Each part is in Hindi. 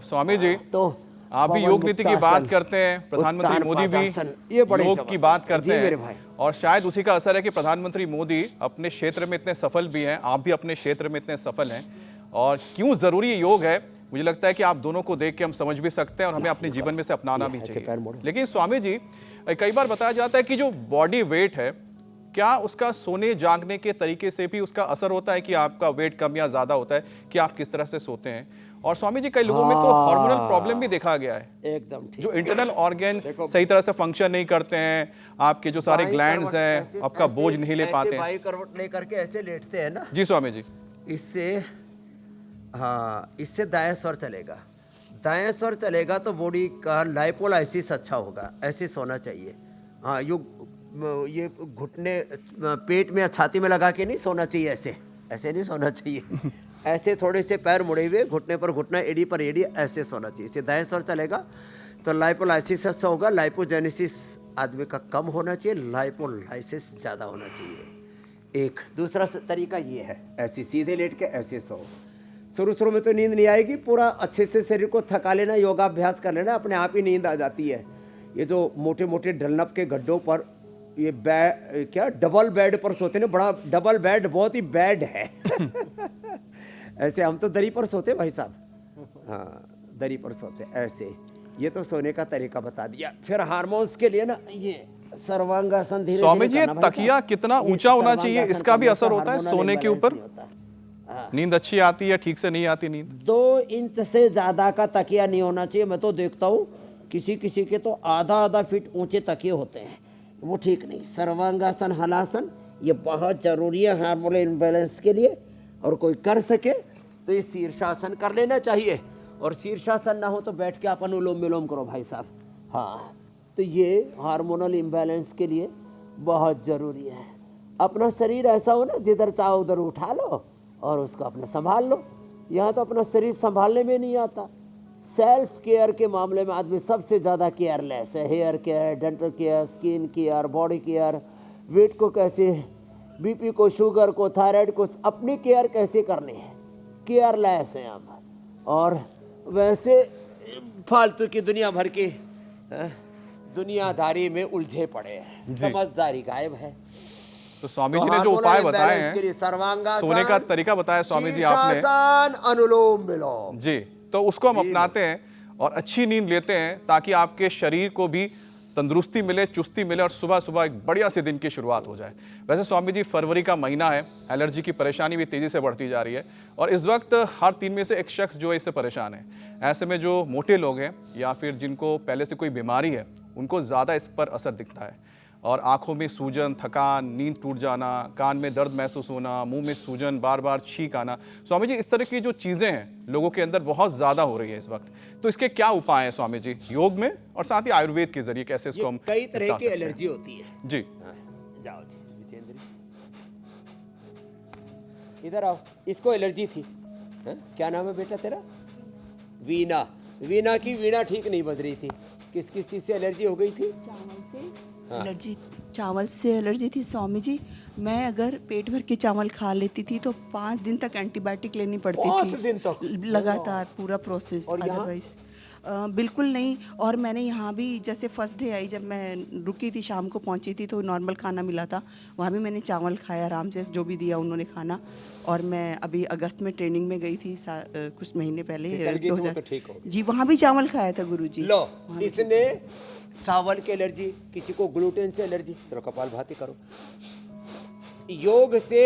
स्वामी जी, तो आप भी योग नीति की बात करते हैं, प्रधानमंत्री मोदी भी योग की बात करते हैं, और शायद उसी का असर है कि प्रधानमंत्री मोदी अपने क्षेत्र में इतने सफल भी हैं, आप भी अपने क्षेत्र में इतने सफल हैं। और क्यों जरूरी योग है, मुझे लगता है कि आप दोनों को देख के हम समझ भी सकते हैं और हमें अपने जीवन में से अपनाना भी चाहिए। लेकिन स्वामी जी, कई बार बताया जाता है कि जो बॉडी वेट है, क्या उसका सोने जागने के तरीके से भी उसका असर होता है कि आपका वेट कम या ज्यादा होता है, कि आप किस तरह से सोते हैं? और स्वामी जी, कई लोगों में तो हार्मोनल प्रॉब्लम भी देखा गया है, एकदम जो इंटरनल ऑर्गन सही तरह से फंक्शन नहीं करते हैं, आपके जो सारे ग्लैंड्स हैं आपका बोझ नहीं ले पाते हैं। बाई करवट लेकर के ऐसे लेटते हैं ना जी स्वामी जी। इससे, हाँ, इससे दायां स्वर चलेगा। दायां स्वर चलेगा तो बॉडी का लाइपोलाइसिस अच्छा होगा। ऐसे सोना चाहिए। हाँ, ये घुटने पेट में छाती में लगा के नहीं सोना चाहिए, ऐसे नहीं सोना चाहिए। ऐसे थोड़े से पैर मुड़े हुए, घुटने पर घुटना, एड़ी पर एड़ी, ऐसे सोना चाहिए। इससे दाएं स्वर चलेगा तो लाइपोलाइसिस अच्छा होगा। लाइपोजेनेसिस आदमी का कम होना चाहिए, लाइपोलाइसिस ज़्यादा होना चाहिए। एक दूसरा तरीका ये है, ऐसे सीधे लेट के ऐसे सो। शुरू में तो नींद नहीं आएगी, पूरा अच्छे से शरीर को थका लेना, योगाभ्यास कर लेना, अपने आप ही नींद आ जाती है। ये जो मोटे मोटे डलनप के गड्ढों पर ये क्या डबल बेड पर सोते ना, बड़ा डबल बेड बहुत ही बैड है। ऐसे हम तो दरी पर सोते भाई साहब। हाँ, दरी पर सोते ऐसे। ये तो सोने का तरीका बता दिया। फिर हार्मोन्स के लिए ना ये सर्वांगासन धीरे स्वामी जी, तकिया कितना ऊंचा होना चाहिए, इसका भी असर होता है सोने के ऊपर? नींद अच्छी आती है, ठीक से नहीं आती नींद? 2 इंच से ज्यादा का तकिया नहीं होना चाहिए। मैं तो देखता हूँ किसी के तो आधा फीट ऊंचे तकिए होते हैं, वो ठीक नहीं। सर्वांगासन, हलासन ये बहुत जरूरी है हार्मोनल इम्बैलेंस के लिए। और कोई कर सके तो ये शीर्षासन कर लेना चाहिए, और शीर्षासन ना हो तो बैठ के आप अनुलोम विलोम करो भाई साहब। हाँ, तो ये हार्मोनल इम्बैलेंस के लिए बहुत ज़रूरी है। अपना शरीर ऐसा हो ना, जिधर चाहो उधर उठा लो और उसको अपना संभाल लो। यहाँ तो अपना शरीर संभालने में नहीं आता। सेल्फ केयर के मामले में आदमी सबसे ज़्यादा केयरलेस है। Hair care, dental care, skin care, body care, weight को कैसे, बीपी को, शुगर को, थायराइड को, अपनी केयर कैसे करनी है, केयरलेस हैं हम। और वैसे फालतू की दुनिया भर की दुनियादारी में उलझे पड़े हैं, समझदारी गायब है। तो स्वामी जी ने जो उपाय बताए हैं, सोने का तरीका बताया स्वामी जी आपने, अनुलोम विलोम जी, तो उसको हम अपनाते हैं और अच्छी नींद लेते हैं, ताकि आपके शरीर को भी तंदुरुस्ती मिले, चुस्ती मिले और सुबह सुबह एक बढ़िया से दिन की शुरुआत हो जाए। वैसे स्वामी जी, फरवरी का महीना है, एलर्जी की परेशानी भी तेजी से बढ़ती जा रही है, और इस वक्त हर 3 में से एक शख्स जो है इससे परेशान है। ऐसे में जो मोटे लोग हैं या फिर जिनको पहले से कोई बीमारी है, उनको ज़्यादा इस पर असर दिखता है। और आंखों में सूजन, थकान, नींद टूट जाना, कान में दर्द महसूस होना, मुंह में सूजन, बार बार छींक आना। स्वामी जी, इस तरह की जो चीज़ें हैं लोगों के अंदर बहुत ज़्यादा हो रही है इस वक्त, तो इसके क्या उपाय हैं स्वामी जी, योग में और साथ ही आयुर्वेद के जरिए कैसे इसको हम? कई तरह की एलर्जी होती है जी। जाओ जी विजेंद्र, इधर आओ। इसको एलर्जी थी। क्या नाम है बेटा तेरा? वीना। वीना की वीणा ठीक नहीं बज रही थी। किस चीज से एलर्जी हो गई थी? चावल से एलर्जी। चावल से एलर्जी थी स्वामी जी। मैं अगर पेट भर के चावल खा लेती थी तो 5 दिन तक एंटीबायोटिक लेनी पड़ती थी। 5 दिन तक लगातार पूरा प्रोसेस। अदरवाइज बिल्कुल नहीं। और मैंने यहाँ भी जैसे फर्स्ट डे आई, जब मैं रुकी थी, शाम को पहुँची थी, तो नॉर्मल खाना मिला था, वहाँ भी मैंने चावल खाया आराम से, जो भी दिया उन्होंने खाना। और मैं अभी अगस्त में ट्रेनिंग में गई थी कुछ महीने पहले, 2000 तो ठीक हो जी, वहाँ भी चावल खाया था गुरुजी। लो, इसने चावल की एलर्जी, किसी को ग्लूटेन से एलर्जी, चलो कपालभाति करो। योग से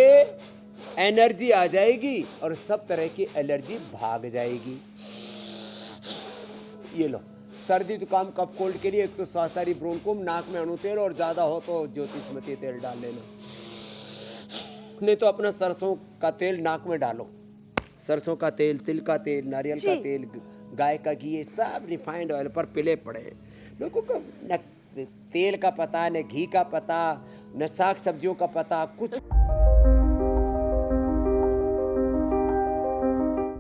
एनर्जी आ जाएगी और सब तरह की एलर्जी भाग जाएगी। ये लो, सर्दी जुकाम कफ कोल्ड के लिए एक तो स्वासारी ब्रोंकुम, नाक में अणु तेल, और ज्यादा हो तो ज्योतिषमती तेल डाल लेना। नहीं तो अपना सरसों का तेल नाक में डालो। सरसों का तेल, तिल का तेल, नारियल का तेल, गाय का घी, ये सब रिफाइंड ऑयल पर पिले पड़े हैं। लोगों को न तेल का पता, न घी का पता, न साग सब्जियों का पता, कुछ